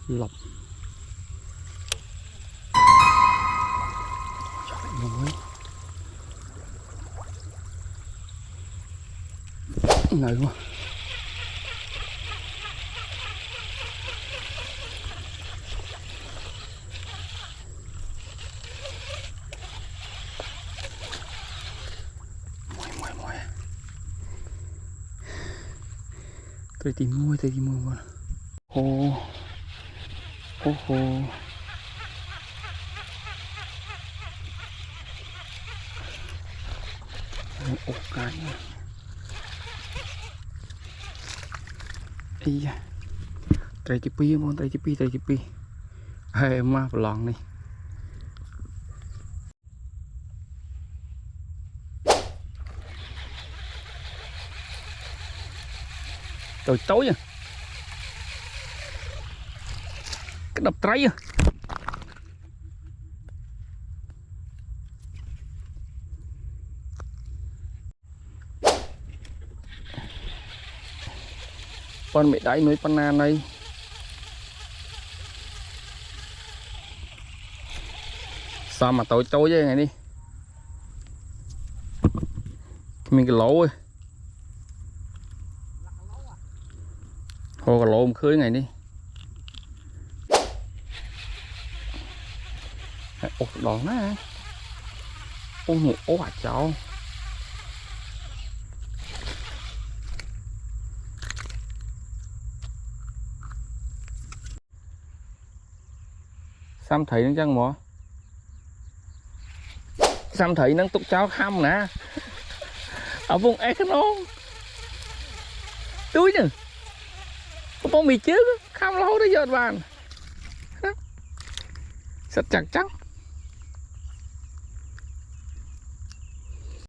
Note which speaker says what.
Speaker 1: lọc trời ơi ngậy quá. Tôi tìm mua con. Ô ô ô ô cái ý da trai chụp pi mon trai chụp pi hay mà lòn này trời tối à cái đập trái à con mẹ đáy núi Pana này sao mà tối vậy này đi mình cái lỗ ơi hồ cái lỗ một khơi này đi ồ đòn á ô một ố hạt cháu Sam thấy nó chăng mỏ Sam thấy nó tục cháu khăm nè ở vùng Econom túi nè có bông mì trước khăm lâu đó giọt vàng rất chắc chắn